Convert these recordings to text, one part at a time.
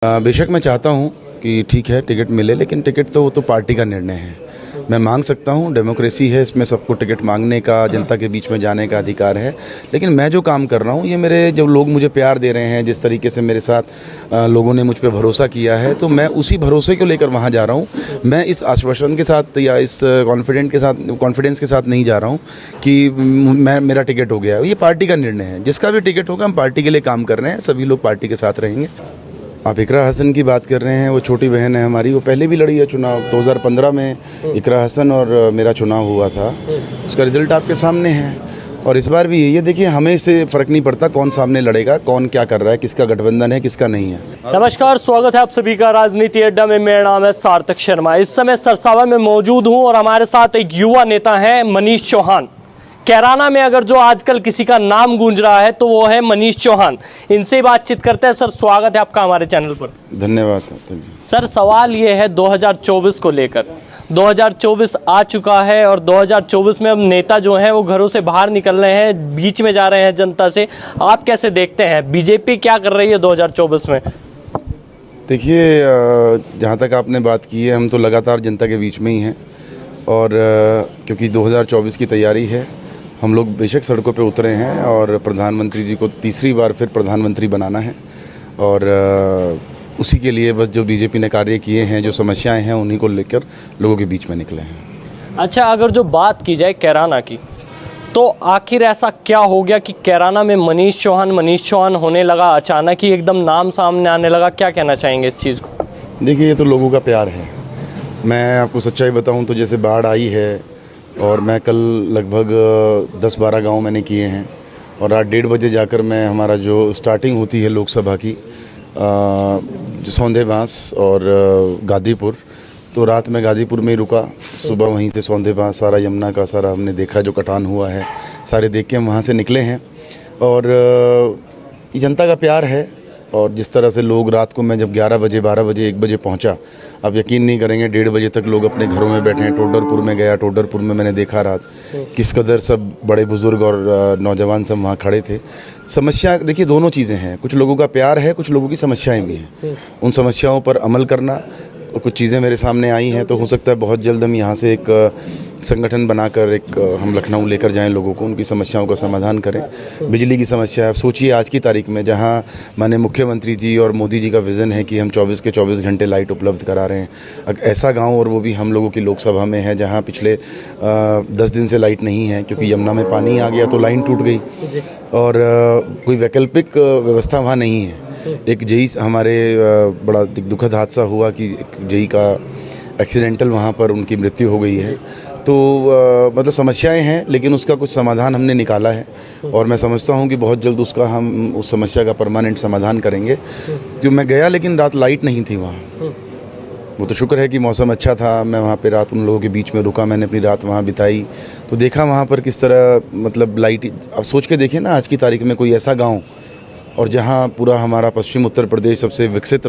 बेशक मैं चाहता हूं कि ठीक है टिकट मिले, लेकिन टिकट तो वो तो पार्टी का निर्णय है। मैं मांग सकता हूं, डेमोक्रेसी है, इसमें सबको टिकट मांगने का, जनता के बीच में जाने का अधिकार है। लेकिन मैं जो काम कर रहा हूं, ये मेरे जो लोग मुझे प्यार दे रहे हैं, जिस तरीके से मेरे साथ लोगों ने मुझ पे भरोसा किया है, तो मैं उसी भरोसे को लेकर वहां जा रहा हूं। मैं इस आश्वासन के साथ या इस कॉन्फिडेंस के साथ नहीं जा रहा हूं कि मेरा टिकट हो गया। ये पार्टी का निर्णय है। जिसका भी टिकट होगा, हम पार्टी के लिए काम कर रहे हैं, सभी लोग पार्टी के साथ रहेंगे। आप इकरा हसन की बात कर रहे हैं, वो छोटी बहन है हमारी, वो पहले भी लड़ी है चुनाव। 2015 में इकरा हसन और मेरा चुनाव हुआ था, उसका रिजल्ट आपके सामने है। और इस बार भी ये देखिए, हमें इससे फ़र्क नहीं पड़ता कौन सामने लड़ेगा, कौन क्या कर रहा है, किसका गठबंधन है, किसका नहीं है। नमस्कार, स्वागत है आप सभी का राजनीति अड्डा में। मेरा नाम है सार्थक शर्मा। इस समय सरसावा में मौजूद हूँ और हमारे साथ एक युवा नेता है मनीष चौहान। कैराना में अगर जो आजकल किसी का नाम गूंज रहा है तो वो है मनीष चौहान। इनसे बातचीत करते हैं। सर, स्वागत है आपका हमारे चैनल पर। धन्यवाद सर, सवाल ये है 2024 को लेकर। 2024 आ चुका है और 2024 में अब नेता जो हैं वो घरों से बाहर निकल रहे हैं, बीच में जा रहे हैं जनता से। आप कैसे देखते हैं, बीजेपी क्या कर रही है 2024 में? देखिए, जहाँ तक आपने बात की है, हम तो लगातार जनता के बीच में ही हैं। और क्योंकि 2024 की तैयारी है, हम लोग बेशक सड़कों पे उतरे हैं और प्रधानमंत्री जी को तीसरी बार फिर प्रधानमंत्री बनाना है। और उसी के लिए बस जो बीजेपी ने कार्य किए हैं, जो समस्याएं हैं, उन्हीं को लेकर लोगों के बीच में निकले हैं। अच्छा, अगर जो बात की जाए कैराना की, तो आखिर ऐसा क्या हो गया कि कैराना में मनीष चौहान होने लगा, अचानक ही एकदम नाम सामने आने लगा? क्या कहना चाहेंगे इस चीज़ को? देखिए, ये तो लोगों का प्यार है। मैं आपको सच्चाई बताऊं तो जैसे बाढ़ आई है, और मैं कल लगभग 10-12 गांव मैंने किए हैं, और रात 1:30 बजे जाकर मैं, हमारा जो स्टार्टिंग होती है लोकसभा की, जो सौंधेबांस और गाजीपुर, तो रात में गाजीपुर में ही रुका, सुबह वहीं से सौंधेबांस सारा यमुना का सारा हमने देखा, जो कटान हुआ है सारे देख के हम वहाँ से निकले हैं। और जनता का प्यार है। और जिस तरह से लोग, रात को मैं जब 11 बजे 12 बजे 1 बजे पहुंचा, आप यकीन नहीं करेंगे, 1:30 बजे तक लोग अपने घरों में बैठे हैं। टोडरपुर में गया, टोडरपुर में मैंने देखा रात किस कदर सब बड़े बुजुर्ग और नौजवान सब वहाँ खड़े थे। समस्या, देखिए, दोनों चीज़ें हैं। कुछ लोगों का प्यार है, कुछ लोगों की समस्याएं भी हैं। उन समस्याओं पर अमल करना, और कुछ चीज़ें मेरे सामने आई हैं, तो हो सकता है बहुत जल्द हम यहाँ से एक संगठन बनाकर हम लखनऊ लेकर जाएं, लोगों को उनकी समस्याओं का समाधान करें। बिजली की समस्या है, सोचिए आज की तारीख में, जहां माननीय मुख्यमंत्री जी और मोदी जी का विज़न है कि हम 24 के 24 घंटे लाइट उपलब्ध करा रहे हैं। ऐसा गांव, और वो भी हम लोगों की लोकसभा में है, जहां पिछले 10 दिन से लाइट नहीं है, क्योंकि यमुना में पानी आ गया तो लाइन टूट गई, और कोई वैकल्पिक व्यवस्था वहाँ नहीं है। एक जेई, हमारे बड़ा दुखद हादसा हुआ कि एक जेई का एक्सीडेंटल वहाँ पर उनकी मृत्यु हो गई है। तो मतलब समस्याएं हैं, लेकिन उसका कुछ समाधान हमने निकाला है, और मैं समझता हूं कि बहुत जल्द उसका हम उस समस्या का परमानेंट समाधान करेंगे। जो मैं गया, लेकिन रात लाइट नहीं थी वहाँ। वो तो शुक्र है कि मौसम अच्छा था। मैं वहाँ पे रात उन लोगों के बीच में रुका, मैंने अपनी रात वहाँ बिताई, तो देखा वहाँ पर किस तरह, मतलब लाइट, अब सोच के देखिए ना, आज की तारीख में कोई ऐसा गाँव, और जहाँ पूरा हमारा पश्चिम उत्तर प्रदेश सबसे विकसित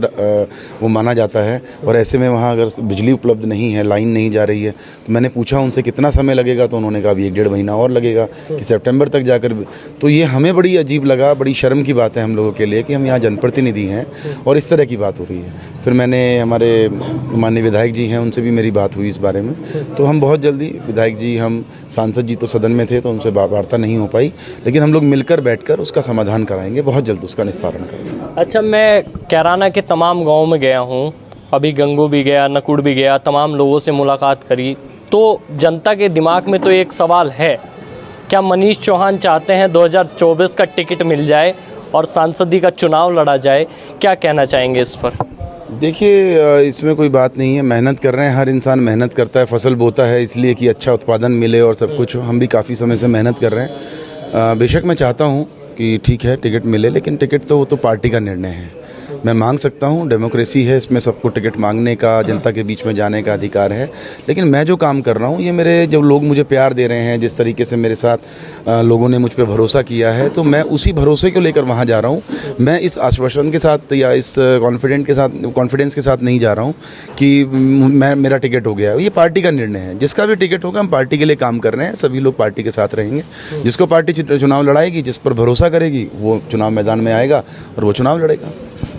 वो माना जाता है, और ऐसे में वहाँ अगर बिजली उपलब्ध नहीं है, लाइन नहीं जा रही है, तो मैंने पूछा उनसे कितना समय लगेगा, तो उन्होंने कहा अभी 1-1.5 महीना और लगेगा, कि सितंबर तक जाकर। तो ये हमें बड़ी अजीब लगा, बड़ी शर्म की बात है हम लोगों के लिए कि हम यहाँ जनप्रतिनिधि हैं और इस तरह की बात हो रही है। फिर मैंने, हमारे माननीय विधायक जी हैं, उनसे भी मेरी बात हुई इस बारे में, तो हम बहुत जल्दी, विधायक जी, हम सांसद जी तो सदन में थे तो उनसे वार्ता नहीं हो पाई, लेकिन हम लोग मिलकर बैठकर उसका समाधान कराएंगे, बहुत जल्द उसका निस्तारण करेंगे। अच्छा, मैं कैराना के तमाम गाँव में गया हूँ, अभी गंगू भी गया, नकुड़ भी गया, तमाम लोगों से मुलाकात करी, तो जनता के दिमाग में तो एक सवाल है, क्या मनीष चौहान चाहते हैं 2024 का टिकट मिल जाए और सांसदी का चुनाव लड़ा जाए? क्या कहना चाहेंगे इस पर? देखिए, इसमें कोई बात नहीं है। मेहनत कर रहे हैं, हर इंसान मेहनत करता है, फसल बोता है इसलिए कि अच्छा उत्पादन मिले और सब कुछ। हम भी काफ़ी समय से मेहनत कर रहे हैं। बेशक मैं चाहता हूं कि ठीक है टिकट मिले, लेकिन टिकट तो वो तो पार्टी का निर्णय है। मैं मांग सकता हूं, डेमोक्रेसी है, इसमें सबको टिकट मांगने का, जनता के बीच में जाने का अधिकार है। लेकिन मैं जो काम कर रहा हूं, ये मेरे जो लोग मुझे प्यार दे रहे हैं, जिस तरीके से मेरे साथ लोगों ने मुझ पे भरोसा किया है, तो मैं उसी भरोसे को लेकर वहां जा रहा हूं। मैं इस आश्वासन के साथ या इस कॉन्फिडेंस के साथ नहीं जा रहा हूं कि मेरा टिकट हो गया। ये पार्टी का निर्णय है। जिसका भी टिकट होगा, हम पार्टी के लिए काम कर रहे हैं, सभी लोग पार्टी के साथ रहेंगे। जिसको पार्टी चुनाव लड़ाएगी, जिस पर भरोसा करेगी, वो चुनाव मैदान में आएगा और वो चुनाव लड़ेगा।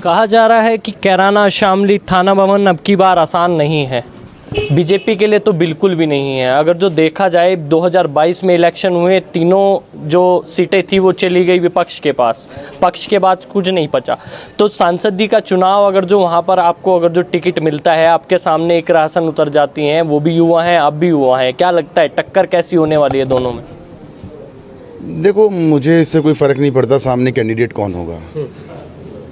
कहा जा रहा है कि कैराना शामली थाना भवन अब की बार आसान नहीं है, बीजेपी के लिए तो बिल्कुल भी नहीं है। अगर जो देखा जाए 2022 में इलेक्शन हुए, तीनों जो सीटें थी वो चली गई विपक्ष के पास, पक्ष के बाद कुछ नहीं बचा। तो सांसदी का चुनाव अगर जो वहाँ पर आपको अगर जो टिकट मिलता है, आपके सामने एक रासन उतर जाती हैं, वो भी युवा हैं, आप भी युवा हैं, क्या लगता है टक्कर कैसी होने वाली है दोनों में? देखो, मुझे इससे कोई फ़र्क नहीं पड़ता सामने कैंडिडेट कौन होगा।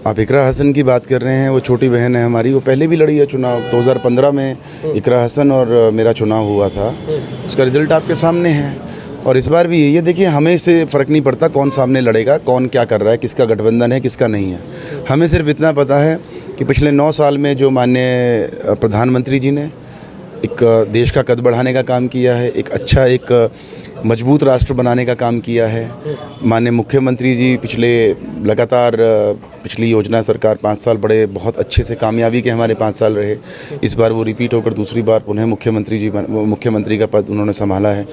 आप इकरा हसन की बात कर रहे हैं, वो छोटी बहन है हमारी, वो पहले भी लड़ी है चुनाव। 2015 में इकरा हसन और मेरा चुनाव हुआ था, उसका रिजल्ट आपके सामने है। और इस बार भी ये देखिए, हमें इससे फ़र्क नहीं पड़ता कौन सामने लड़ेगा, कौन क्या कर रहा है, किसका गठबंधन है, किसका नहीं है। हमें सिर्फ इतना पता है कि पिछले 9 साल में जो माननीय प्रधानमंत्री जी ने एक देश का कद बढ़ाने का काम किया है, एक मजबूत राष्ट्र बनाने का काम किया है। माननीय मुख्यमंत्री जी लगातार पिछली योजना सरकार 5 साल बड़े बहुत अच्छे से कामयाबी के हमारे 5 साल रहे। इस बार वो रिपीट होकर दूसरी बार पुनः मुख्यमंत्री का पद उन्होंने संभाला है।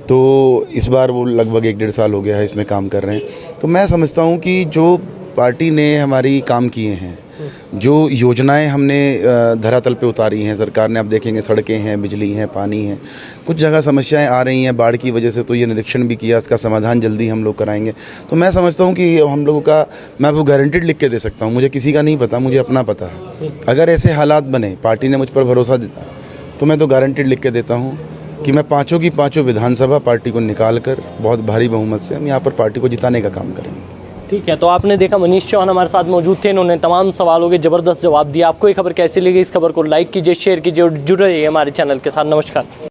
तो इस बार वो लगभग 1-1.5 साल हो गया है इसमें काम कर रहे हैं। तो मैं समझता हूँ कि जो पार्टी ने हमारी काम किए हैं, जो योजनाएं हमने धरातल पे उतारी हैं सरकार ने, आप देखेंगे सड़कें हैं, बिजली हैं, पानी है, कुछ जगह समस्याएं आ रही हैं बाढ़ की वजह से, तो ये निरीक्षण भी किया, इसका समाधान जल्दी हम लोग कराएंगे। तो मैं समझता हूं कि हम लोगों का, मैं आपको गारंटीड लिख के दे सकता हूं, मुझे किसी का नहीं पता, मुझे अपना पता है। अगर ऐसे हालात बने, पार्टी ने मुझ पर भरोसा दिया, तो मैं तो गारंटीड लिख के देता हूँ कि मैं 5 की 5 विधानसभा पार्टी को निकाल कर बहुत भारी बहुमत से हम यहाँ पर पार्टी को जिताने का काम करेंगे। ठीक है, तो आपने देखा मनीष चौहान हमारे साथ मौजूद थे, इन्होंने तमाम सवालों के ज़बरदस्त जवाब दिए। आपको ये खबर कैसी लगी? इस खबर को लाइक कीजिए, शेयर कीजिए और जुड़े रहिए हमारे चैनल के साथ। नमस्कार।